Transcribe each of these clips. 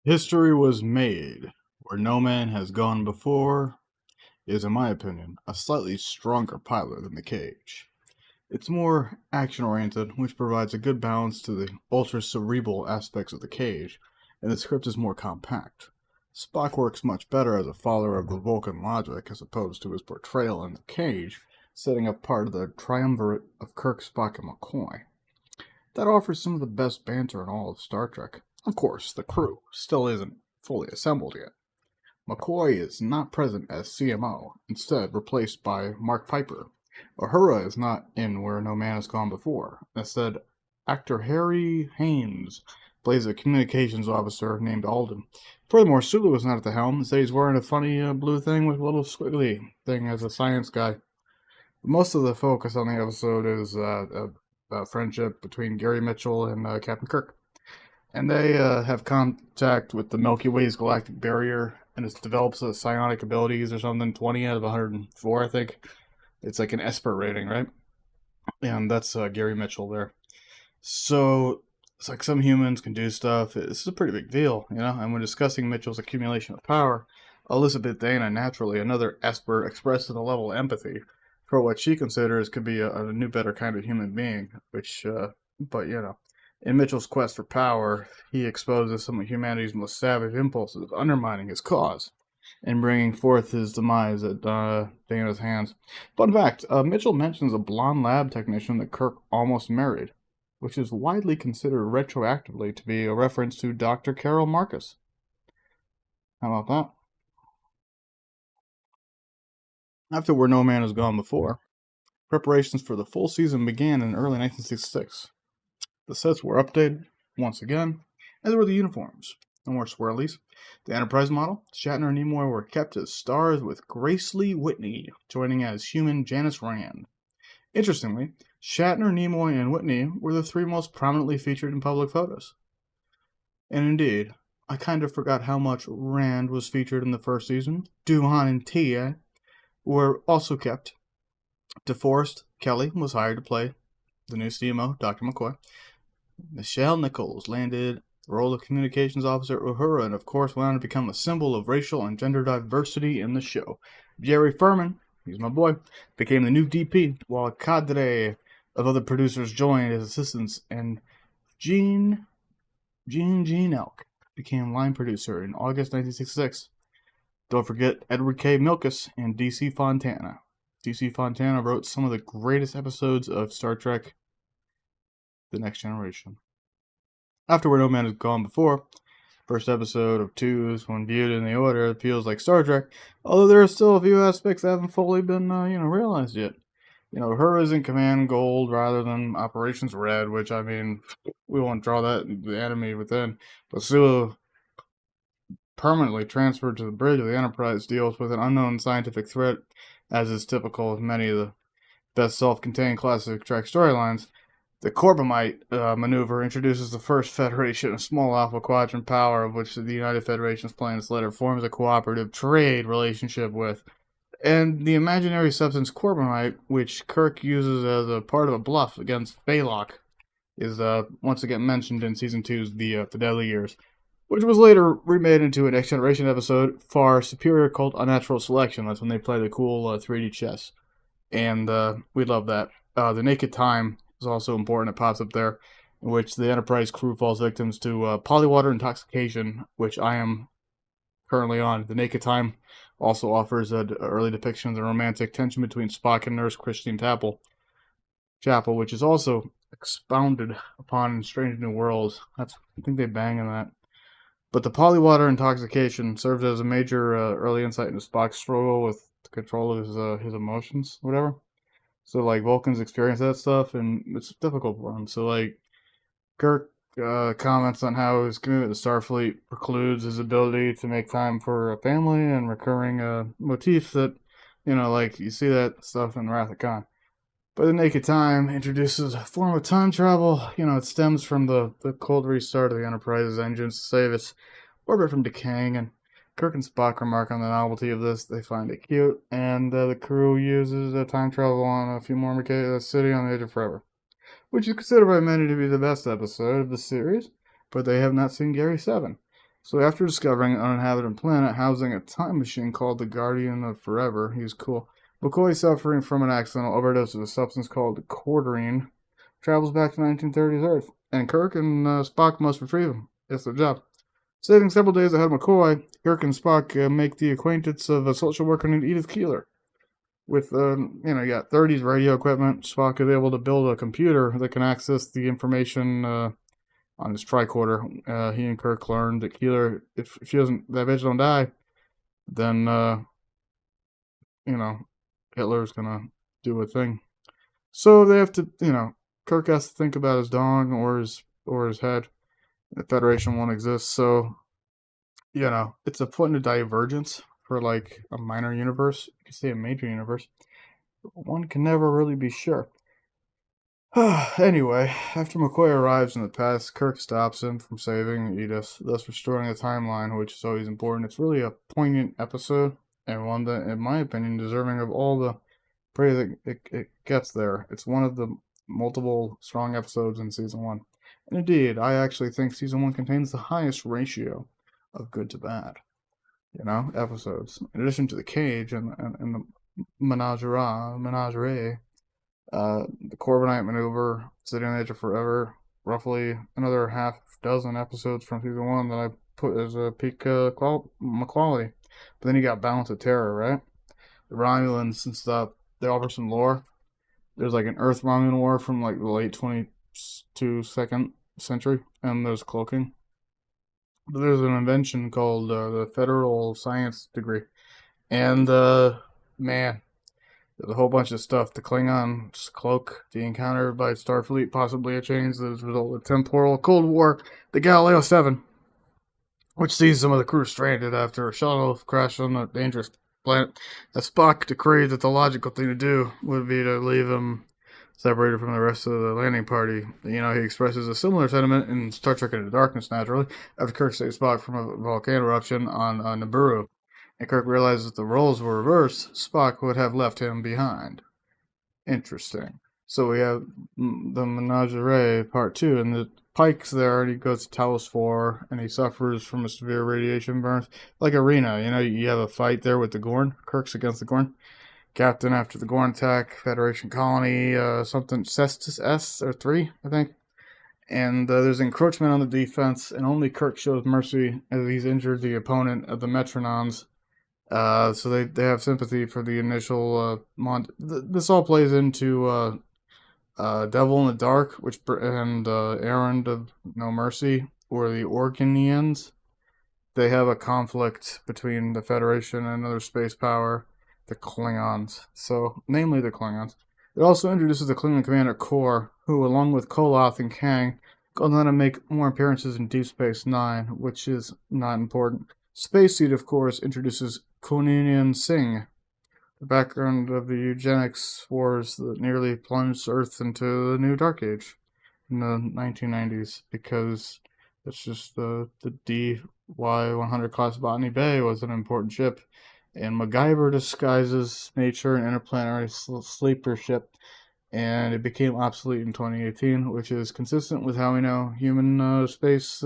History was made where no man has gone before is, in my opinion, a slightly stronger pilot than the Cage. It's more action oriented, which provides a good balance to the ultra cerebral aspects of the Cage, and the script is more compact. Spock works much better as a follower of the Vulcan logic as opposed to his portrayal in the Cage, setting up part of the triumvirate of Kirk, Spock, and McCoy. That offers some of the best banter in all of Star Trek. Of course, the crew still isn't fully assembled yet. McCoy is not present as CMO, instead replaced by Mark Piper. Uhura is not in Where No Man Has Gone Before. Instead, actor Harry Haynes plays a communications officer named Alden. Furthermore, Sulu is not at the helm. Instead, he's wearing a funny blue thing with a little squiggly thing as a science guy. Most of the focus on the episode is friendship between Gary Mitchell and Captain Kirk. And they have contact with the Milky Way's galactic barrier, and it develops psionic abilities or something, 20 out of 104, I think. It's like an Esper rating, right? And that's Gary Mitchell there. So it's like some humans can do stuff. This is a pretty big deal, you know? And when discussing Mitchell's accumulation of power, Elizabeth Dana, naturally, another Esper, expresses a level of empathy for what she considers could be a new, better kind of human being, which, but you know. In Mitchell's quest for power, he exposes some of humanity's most savage impulses, undermining his cause and bringing forth his demise at Dana's hands. Fun fact, Mitchell mentions a blonde lab technician that Kirk almost married, which is widely considered retroactively to be a reference to Dr. Carol Marcus. How about that? After Where No Man Has Gone Before, preparations for the full season began in early 1966. The sets were updated once again, as were the uniforms. No more swirlies. The Enterprise model, Shatner and Nimoy were kept as stars, with Grace Lee Whitney joining as human Janice Rand. Interestingly, Shatner, Nimoy, and Whitney were the three most prominently featured in public photos. And indeed, I kind of forgot how much Rand was featured in the first season. Doohan and Tia were also kept. DeForest Kelly was hired to play the new CMO, Dr. McCoy. Nichelle Nichols landed the role of communications officer Uhura, and of course went on to become a symbol of racial and gender diversity in the show. Jerry Furman, he's my boy, became the new DP, while a cadre of other producers joined as assistants, and Gene Elk became line producer in August 1966. Don't forget Edward K. Milkus and DC Fontana. DC Fontana wrote some of the greatest episodes of Star Trek The Next Generation. After Where No Man Has Gone Before, first episode of twos, when viewed in the order, it feels like Star Trek, although there are still a few aspects that haven't fully been, realized yet. Her is in Command Gold rather than Operations Red, which, I mean, we won't draw that in the enemy within, but Sulu permanently transferred to the bridge of the Enterprise deals with an unknown scientific threat, as is typical of many of the best self-contained classic Trek storylines. The Corbomite maneuver introduces the first Federation of Small Alpha Quadrant power, of which the United Federation's planets later forms a cooperative trade relationship with. And the imaginary substance Corbomite, which Kirk uses as a part of a bluff against Baylock, is once again mentioned in Season 2's The Deadly Years, which was later remade into a Next Generation episode, far superior, called Unnatural Selection. That's when they play the cool 3D chess. And we love that. The Naked Time is also important. It pops up there, in which the Enterprise crew falls victims to polywater intoxication, which I am currently on. The Naked Time also offers an early depiction of the romantic tension between Spock and Nurse Christine Chapel, which is also expounded upon in Strange New Worlds. I think they bang in that. But the polywater intoxication serves as a major early insight into Spock's struggle with the control of his emotions, whatever. So, like, Vulcans experience that stuff, and it's difficult for them. So, like, Kirk comments on how his commitment to Starfleet precludes his ability to make time for a family, and recurring motif that, like, you see that stuff in Wrath of Khan. But The Naked Time introduces a form of time travel. It stems from the cold restart of the Enterprise's engines to save its orbit from decaying, and Kirk and Spock remark on the novelty of this. They find it cute, and the crew uses time travel on a few more City on the Edge of Forever, which is considered by many to be the best episode of the series, but they have not seen Gary 7. So after discovering an uninhabited planet housing a time machine called the Guardian of Forever, he's cool. McCoy, suffering from an accidental overdose of a substance called cordarine, travels back to 1930s Earth, and Kirk and Spock must retrieve him. It's their job. Saving several days ahead of McCoy, Kirk and Spock make the acquaintance of a social worker named Edith Keeler. With, you got 30s radio equipment, Spock is able to build a computer that can access the information on his tricorder. He and Kirk learned that Keeler, if she doesn't, that bitch don't die, then, Hitler's gonna do a thing. So they have to, Kirk has to think about his dong or his head. The Federation won't exist, so it's a point of divergence for like a minor universe. You could say a major universe. One can never really be sure. Anyway, after McCoy arrives in the past, Kirk stops him from saving Edith, thus restoring the timeline, which is always important. It's really a poignant episode, and one that, in my opinion, deserving of all the praise it gets there. It's one of the multiple strong episodes in Season 1. And indeed, I actually think Season 1 contains the highest ratio of good to bad, episodes. In addition to the cage and the menagerie, the Corbinite maneuver, City on the Edge of Forever, roughly another half dozen episodes from Season 1 that I put as a peak quality. But then you got Balance of Terror, right? The Romulans and stuff, they offer some lore. There's like an Earth Romulan war from like the late 22nd century, and there's cloaking. But there's an invention called the Federal Science Degree. And, man, there's a whole bunch of stuff. The Klingons cloak, the encounter by Starfleet, possibly a change that has resulted in temporal Cold War, the Galileo 7, which sees some of the crew stranded after a shuttle crash on a dangerous planet. As Spock decreed that the logical thing to do would be to leave them separated from the rest of the landing party. He expresses a similar sentiment in Star Trek Into Darkness, naturally, after Kirk saves Spock from a volcano eruption on Nibiru. And Kirk realizes if the roles were reversed, Spock would have left him behind. Interesting. So we have the Menagerie Part 2, and the Pike's there, and he goes to Talos 4, and he suffers from a severe radiation burn. Like Arena, you have a fight there with the Gorn. Kirk's against the Gorn. Captain after the Gorn attack, Federation colony, something, Cestus S, or 3, I think. And there's encroachment on the defense, and only Kirk shows mercy as he's injured the opponent of the Metronons. So they have sympathy for the initial this all plays into Devil in the Dark, and Errand of No Mercy, or the Organians. They have a conflict between the Federation and another space power, the Klingons. So, namely the Klingons. It also introduces the Klingon commander Kor, who, along with Koloth and Kang, goes on to make more appearances in Deep Space Nine, which is not important. Spacesuit, of course, introduces Kuninian Singh, the background of the eugenics wars that nearly plunged Earth into the new Dark Age in the 1990s, because it's just the DY-100 class Botany Bay was an important ship, and MacGyver disguises nature and interplanetary sleeper ship, and it became obsolete in 2018, which is consistent with how we know human space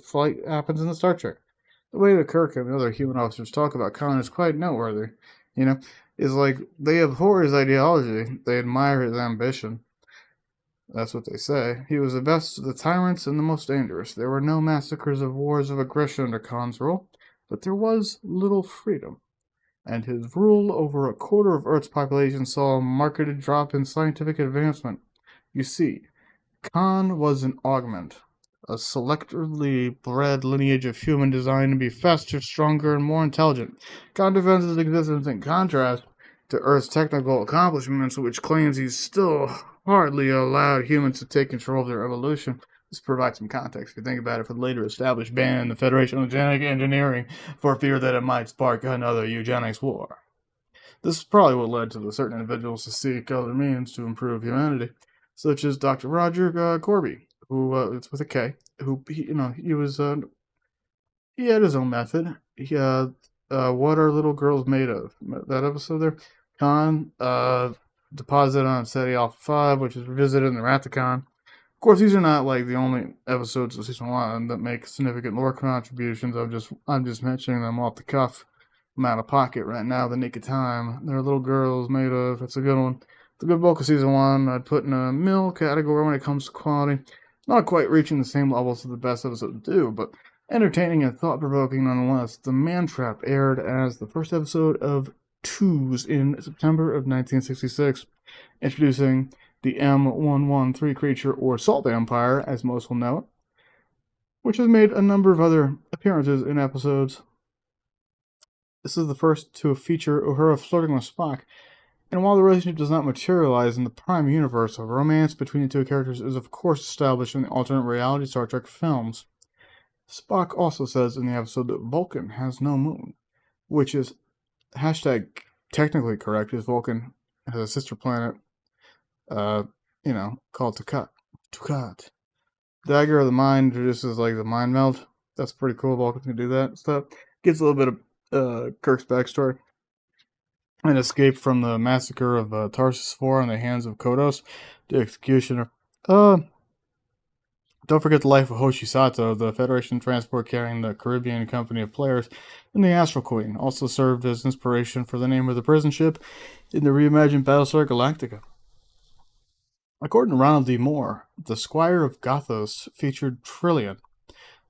flight happens in the Star Trek. The way that Kirk and the other human officers talk about Khan is quite noteworthy. Is like they abhor his ideology, they admire his ambition. That's what they say. He was the best of the tyrants and the most dangerous. There were no massacres of wars of aggression under Khan's rule, but there was little freedom. And his rule over a quarter of Earth's population saw a marked drop in scientific advancement. You see, Khan was an augment, a selectively bred lineage of human designed to be faster, stronger, and more intelligent. Khan defends his existence in contrast to Earth's technical accomplishments, which claims he's still hardly allowed humans to take control of their evolution. This provides some context, if you think about it, for the later established ban in the Federation of Genetic Engineering for fear that it might spark another eugenics war. This is probably what led to the certain individuals to seek other means to improve humanity, such as Dr. Roger Corby, who it's with a K, who he was he had his own method. What are little girls made of? That episode there, Khan deposited on SETI Alpha 5, which is revisited in the Rathacon. Of course, these are not like the only episodes of season 1 that make significant lore contributions. I'm just mentioning them off the cuff. I'm out of pocket right now. The Nick of Time. They're little girls made of. It's a good one. It's a good book of season 1. I'd put in a middle category when it comes to quality. Not quite reaching the same levels of the best episodes do, but entertaining and thought-provoking nonetheless. The Man Trap aired as the first episode of Twos in September of 1966, introducing the M113 creature, or Salt Vampire, as most will know it, which has made a number of other appearances in episodes. This is the first to feature Uhura flirting with Spock, and while the relationship does not materialize in the Prime universe, a romance between the two characters is of course established in the alternate reality Star Trek films. Spock also says in the episode that Vulcan has no moon, which is hashtag technically correct, as Vulcan has a sister planet, called Tukat. Tukat. Dagger of the Mind introduces like the mind meld. That's pretty cool. Vulcan can do that stuff. Gives a little bit of Kirk's backstory. An escape from the massacre of Tarsus 4 in the hands of Kodos, the executioner. Don't forget the life of Hoshi Sato, the Federation transport carrying the Caribbean company of players, and the Astral Queen. Also served as inspiration for the name of the prison ship in the reimagined Battlestar Galactica. According to Ronald D. Moore, the Squire of Gothos featured Trillian,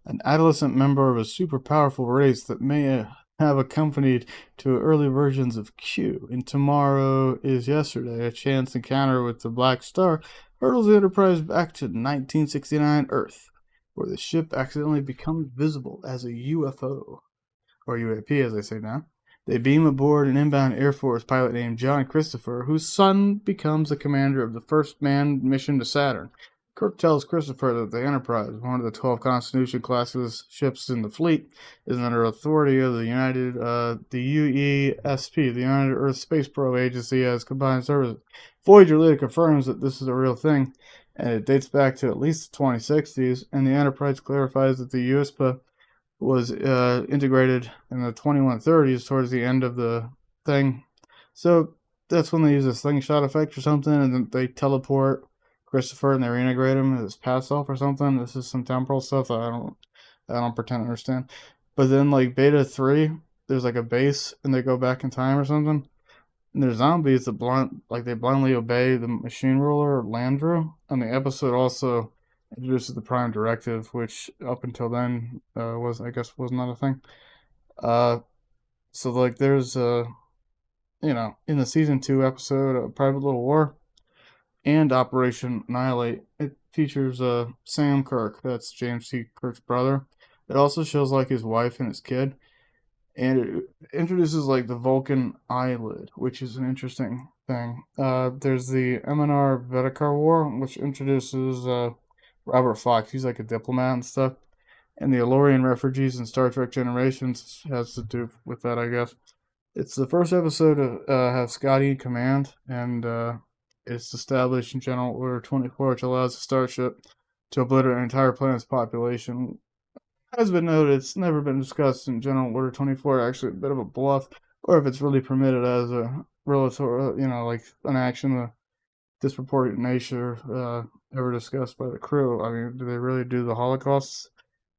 an adolescent member of a super powerful race that may have accompanied to early versions of Q. In Tomorrow is Yesterday, a chance encounter with the Black Star hurtles the Enterprise back to 1969 Earth, where the ship accidentally becomes visible as a UFO, or UAP as they say now. They beam aboard an inbound Air Force pilot named John Christopher, whose son becomes the commander of the first manned mission to Saturn. Kirk tells Christopher that the Enterprise, one of the 12 Constitution-class ships in the fleet, is under authority of the UESP, the United Earth Space Probe Agency, as combined services. Voyager later confirms that this is a real thing, and it dates back to at least the 2060s, and the Enterprise clarifies that the USPA was integrated in the 2130s towards the end of the thing. So that's when they use a slingshot effect or something, and then they teleport Christopher and they reintegrate him as pass off or something. This is some temporal stuff that I don't pretend to understand. But then like Beta 3, there's like a base and they go back in time or something. And there's zombies that they blindly obey the machine ruler, Landru. And the episode also introduces the Prime Directive, which up until then was not a thing. So like there's in the season 2 episode, A Private Little War, and Operation Annihilate, it features Sam Kirk. That's James T. Kirk's brother. It also shows like his wife and his kid, and it introduces like the Vulcan eyelid, which is an interesting thing. There's the MNR Vedekar War, which introduces Robert Fox. He's like a diplomat and stuff. And the Elorian refugees in Star Trek Generations has to do with that, I guess. It's the first episode to have Scotty in command, and it's established in General Order 24, which allows the starship to obliterate an entire planet's population. As been noted, it's never been discussed in General Order 24, actually a bit of a bluff, or if it's really permitted as a relative, like an action of disproportionate nature ever discussed by the crew. I mean, do they really do the Holocaust?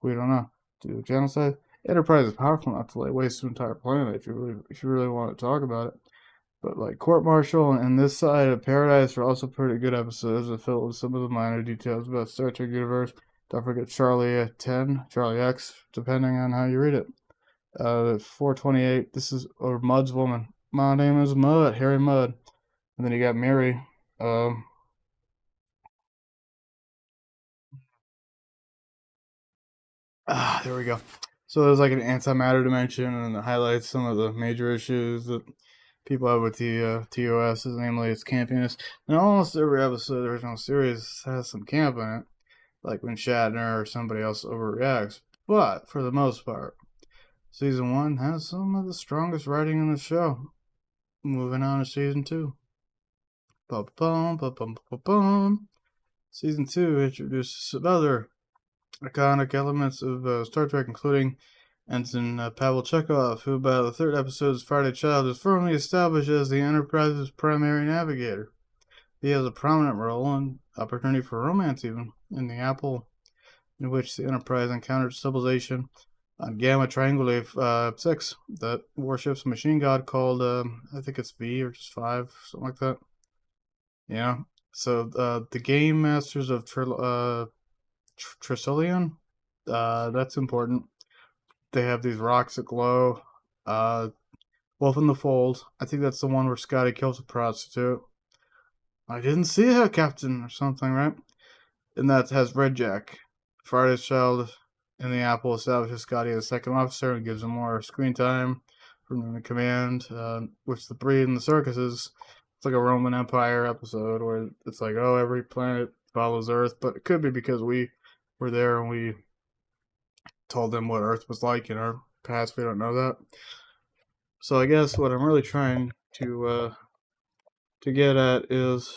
We don't know. Do genocide? Enterprise is powerful enough to waste an entire planet if you really want to talk about it. But like Court Martial and This Side of Paradise are also pretty good episodes that fill with some of the minor details about Star Trek universe. Don't forget Charlie 10, Charlie X, depending on how you read it. 428, this is Mud's woman. My name is Mud, Harry Mudd. And then you got Mary. There we go. So there's like an antimatter dimension, and it highlights some of the major issues that people have with the TOS, namely its campiness. And almost every episode of the original series has some camp in it, like when Shatner or somebody else overreacts. But for the most part, season 1 has some of the strongest writing in the show. Moving on to season 2. Season 2 introduces some other iconic elements of Star Trek, including Ensign Pavel Chekhov, who by the 3rd episode's Friday Child is firmly established as the Enterprise's primary navigator. He has a prominent role and opportunity for romance even in the Apple, in which the Enterprise encountered civilization on Gamma Triangulate 6 that worships a machine god called, I think it's V or just 5, something like that. Yeah. So the Game Masters of Trisilion, that's important. They have these rocks that glow. Wolf in the Fold. I think that's the one where Scotty kills a prostitute. I didn't see her, Captain, or something, right? And that has Red Jack. Friday's Child in the Apple establishes Scotty as a second officer and gives him more screen time from the command, which the breed in the circus is. It's like a Roman Empire episode where it's like, oh, every planet follows Earth, but it could be because we were there and we told them what Earth was like in our past. We don't know that. So I guess what I'm really trying to get at is